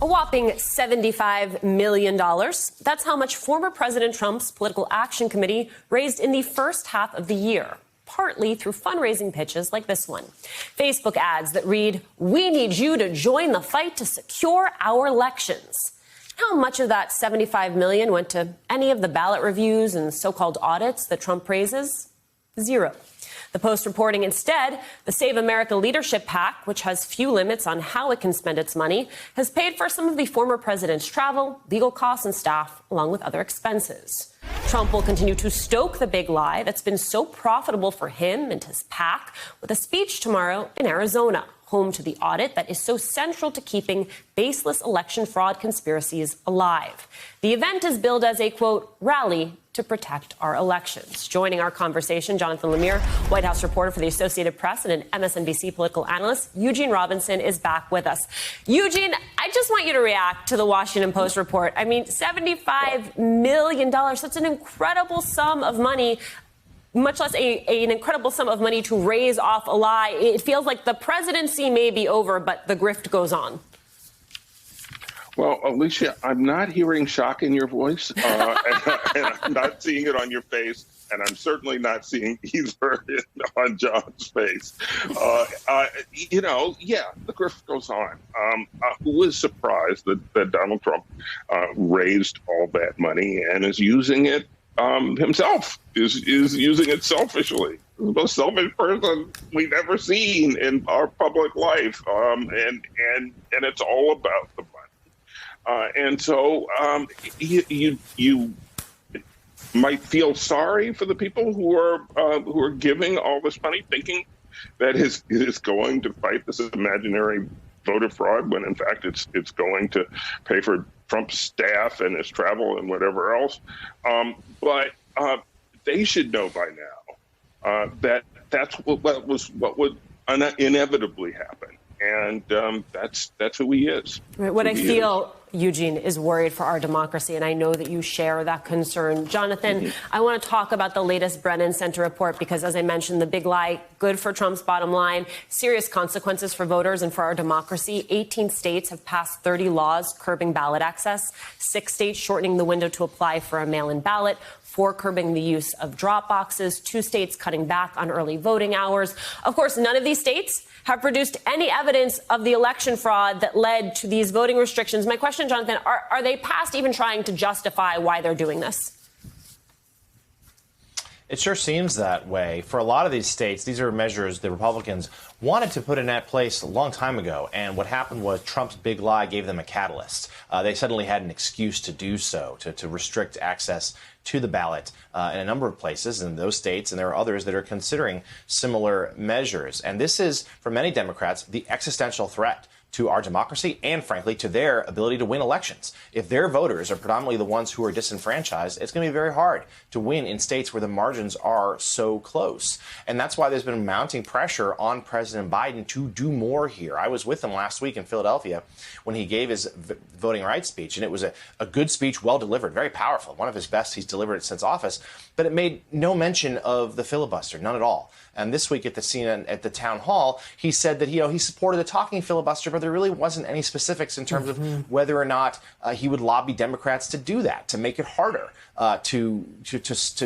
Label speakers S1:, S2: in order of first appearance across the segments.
S1: A whopping $75 million. That's how much former President Trump's Political Action Committee raised in the first half of the year, partly through fundraising pitches like this one. Facebook ads that read, "We need you to join the fight to secure our elections." How much of that $75 million went to any of the ballot reviews and so-called audits that Trump praises? Zero. The Post reporting instead, the Save America Leadership PAC, which has few limits on how it can spend its money, has paid for some of the former president's travel, legal costs, and staff, along with other expenses. Trump will continue to stoke the big lie that's been so profitable for him and his PAC with a speech tomorrow in Arizona, home to the audit that is so central to keeping baseless election fraud conspiracies alive. The event is billed as a, quote, rally to protect our elections. Joining our conversation, Jonathan Lemire, White House reporter for the Associated Press and an MSNBC political analyst. Eugene Robinson is back with us. Eugene, I just want you to react to the Washington Post report. I mean, $75 million, that's an incredible sum of money, much less an incredible sum of money to raise off a lie. It feels like the presidency may be over, but the grift goes on.
S2: Well, Alicia, I'm not hearing shock in your voice, and I'm not seeing it on your face, and I'm certainly not seeing either on John's face. The grift goes on. Who was surprised that Donald Trump raised all that money and is using it himself, is using it selfishly? The most selfish person we've ever seen in our public life, and it's all about the money. And so you might feel sorry for the people who are giving all this money, thinking that it is going to fight this imaginary voter fraud, when in fact it's going to pay for Trump's staff and his travel and whatever else. But they should know by now that that's what would inevitably happen. And that's who he is.
S1: Right. What I feel, Eugene, is worried for our democracy, and I know that you share that concern. Jonathan, I want to talk about the latest Brennan Center report because, as I mentioned, the big lie, good for Trump's bottom line, serious consequences for voters and for our democracy. 18 states have passed 30 laws curbing ballot access, 6 states shortening the window to apply for a mail-in ballot, 4 curbing the use of drop boxes, 2 states cutting back on early voting hours. Of course, none of these states have produced any evidence of the election fraud that led to these voting restrictions. My question, Jonathan, are they past even trying to justify why they're doing this?
S3: It sure seems that way. For a lot of these states, these are measures the Republicans wanted to put in that place a long time ago. And what happened was Trump's big lie gave them a catalyst. They suddenly had an excuse to do so, to restrict access to the ballot in a number of places in those states. And there are others that are considering similar measures. And this is, for many Democrats, the existential threat to our democracy and, frankly, to their ability to win elections. If their voters are predominantly the ones who are disenfranchised, it's going to be very hard to win in states where the margins are so close. And that's why there's been mounting pressure on President Biden to do more here. I was with him last week in Philadelphia when he gave his voting rights speech, and it was a good speech, well delivered, very powerful, one of his best he's delivered since office. But it made no mention of the filibuster, none at all. And this week at the CNN at the town hall, he said that he supported the talking filibuster, but there really wasn't any specifics in terms of whether or not he would lobby Democrats to do that, to make it harder, to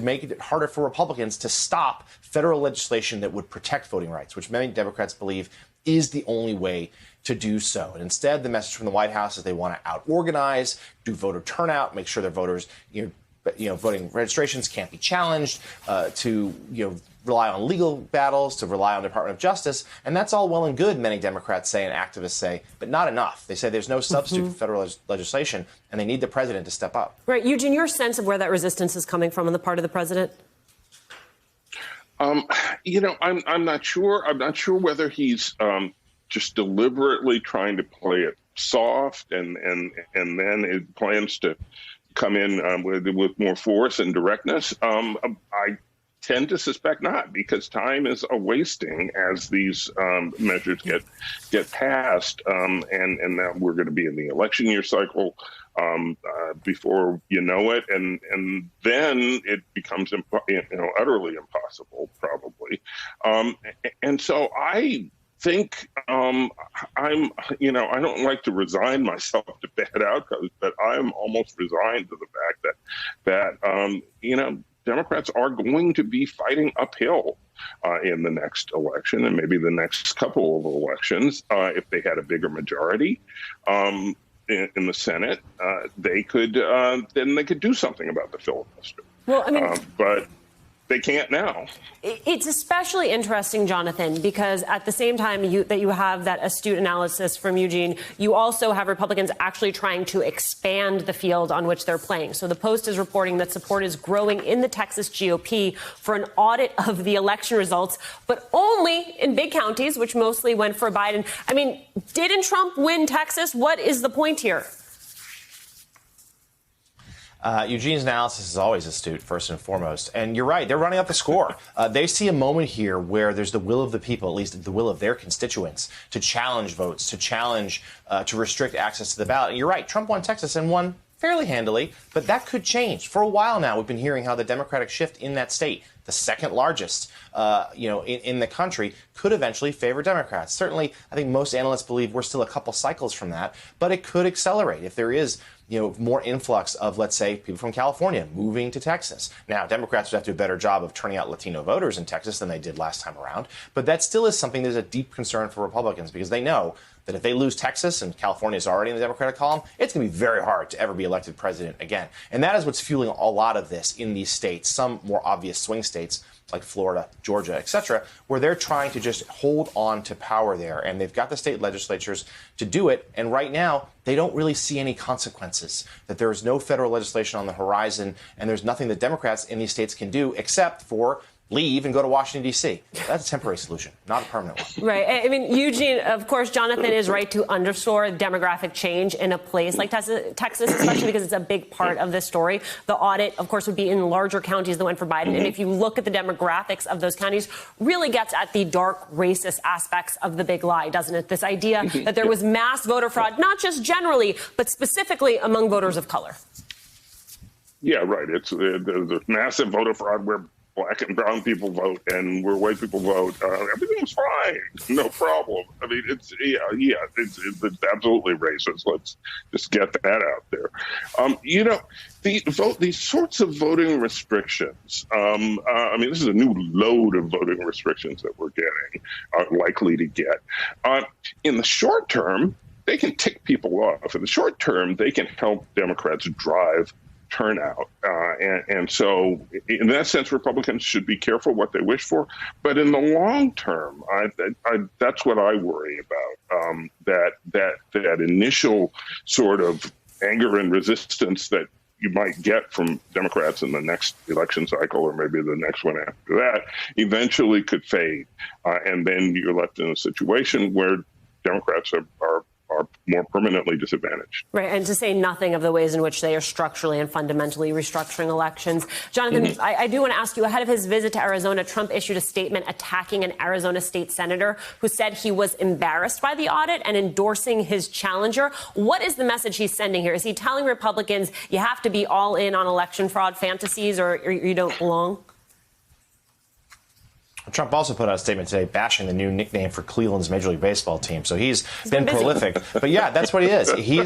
S3: make it harder for Republicans to stop federal legislation that would protect voting rights, which many Democrats believe is the only way to do so. And instead, the message from the White House is they want to out-organize, do voter turnout, make sure their voters, voting registrations can't be challenged, to rely on legal battles, to rely on the Department of Justice. And that's all well and good, many Democrats say and activists say, but not enough. They say there's no substitute for federal legislation, and they need the president to step up.
S1: Right. Eugene, your sense of where that resistance is coming from on the part of the president?
S2: I'm not sure. I'm not sure whether he's just deliberately trying to play it soft and then it plans to come in with more force and directness. I tend to suspect not, because time is a wasting as these measures get passed, and now we're going to be in the election year cycle before you know it, and then it becomes utterly impossible, probably. And so I think I don't like to resign myself to bad outcomes, but I'm almost resigned to the fact that Democrats are going to be fighting uphill in the next election and maybe the next couple of elections. If they had a bigger majority in the Senate, they could do something about the filibuster.
S1: Well, I mean,
S2: but they can't now.
S1: It's especially interesting, Jonathan, because at the same time that you have that astute analysis from Eugene, you also have Republicans actually trying to expand the field on which they're playing. So the Post is reporting that support is growing in the Texas GOP for an audit of the election results, but only in big counties, which mostly went for Biden. I mean, didn't Trump win Texas? What is the point here?
S3: Eugene's analysis is always astute, first and foremost. And you're right, they're running up the score. They see a moment here where there's the will of the people, at least the will of their constituents, to challenge votes, to restrict access to the ballot. And you're right, Trump won Texas and won fairly handily, but that could change. For a while now, we've been hearing how the Democratic shift in that state, the second largest, in the country, could eventually favor Democrats. Certainly, I think most analysts believe we're still a couple cycles from that, but it could accelerate if there is more influx of, let's say, people from California moving to Texas. Now, Democrats would have to do a better job of turning out Latino voters in Texas than they did last time around. But that still is something that's a deep concern for Republicans because they know that if they lose Texas and California is already in the Democratic column, it's going to be very hard to ever be elected president again. And that is what's fueling a lot of this in these states, some more obvious swing states like Florida, Georgia, et cetera, where they're trying to just hold on to power there. And they've got the state legislatures to do it. And right now, they don't really see any consequences, that there is no federal legislation on the horizon, and there's nothing that Democrats in these states can do except for leave and go to Washington, D.C. That's a temporary solution, not a permanent one.
S1: Right. I mean, Eugene, of course, Jonathan is right to underscore demographic change in a place like Texas, especially because it's a big part of this story. The audit, of course, would be in larger counties than went for Biden. And if you look at the demographics of those counties, really gets at the dark racist aspects of the big lie, doesn't it? This idea that there was mass voter fraud, not just generally, but specifically among voters of color.
S2: Yeah, right. There's massive voter fraud where Black and brown people vote and where white people vote. Everything was fine, no problem. I mean, it's absolutely racist. Let's just get that out there. These sorts of voting restrictions. I mean, this is a new load of voting restrictions that we're getting, likely to get. In the short term, they can tick people off. In the short term, they can help Democrats drive turnout. And so in that sense, Republicans should be careful what they wish for. But in the long term, that's what I worry about, that initial sort of anger and resistance that you might get from Democrats in the next election cycle or maybe the next one after that eventually could fade. And then you're left in a situation where Democrats are more permanently disadvantaged.
S1: Right, and to say nothing of the ways in which they are structurally and fundamentally restructuring elections. Jonathan, I do want to ask you, ahead of his visit to Arizona, Trump issued a statement attacking an Arizona state senator who said he was embarrassed by the audit and endorsing his challenger. What is the message he's sending here? Is he telling Republicans you have to be all in on election fraud fantasies or you don't belong?
S3: Trump also put out a statement today bashing the new nickname for Cleveland's Major League Baseball team. So he's been prolific. But yeah, that's what he is. He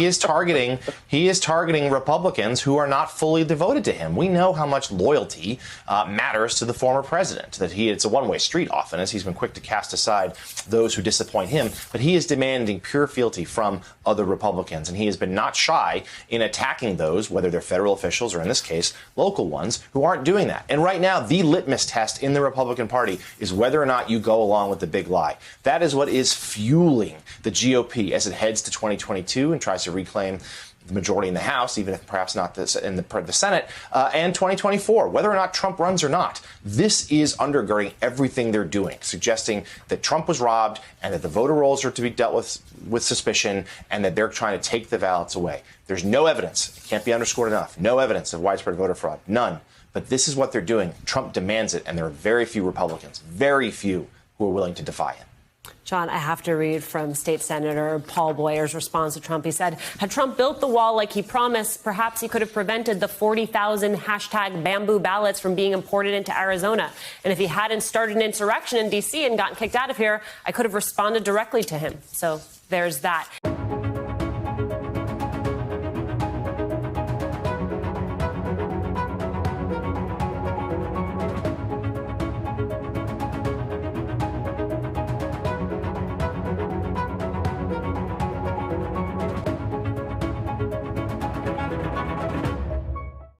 S3: is targeting Republicans who are not fully devoted to him. We know how much loyalty matters to the former president. That it's a one-way street often, as he's been quick to cast aside those who disappoint him. But he is demanding pure fealty from other Republicans, and he has been not shy in attacking those, whether they're federal officials or in this case local ones, who aren't doing that. And right now, the litmus test in the Republican Party is whether or not you go along with the big lie. That is what is fueling the GOP as it heads to 2022 and tries to reclaim the majority in the House, even if perhaps not in the Senate, and 2024, whether or not Trump runs or not. This is undergirding everything they're doing, suggesting that Trump was robbed and that the voter rolls are to be dealt with suspicion and that they're trying to take the ballots away. There's no evidence, it can't be underscored enough, no evidence of widespread voter fraud, none. But this is what they're doing. Trump demands it, and there are very few Republicans, very few, who are willing to defy him.
S1: John, I have to read from State Senator Paul Boyer's response to Trump. He said, had Trump built the wall like he promised, perhaps he could have prevented the 40,000 hashtag bamboo ballots from being imported into Arizona. And if he hadn't started an insurrection in D.C. and gotten kicked out of here, I could have responded directly to him. So there's that.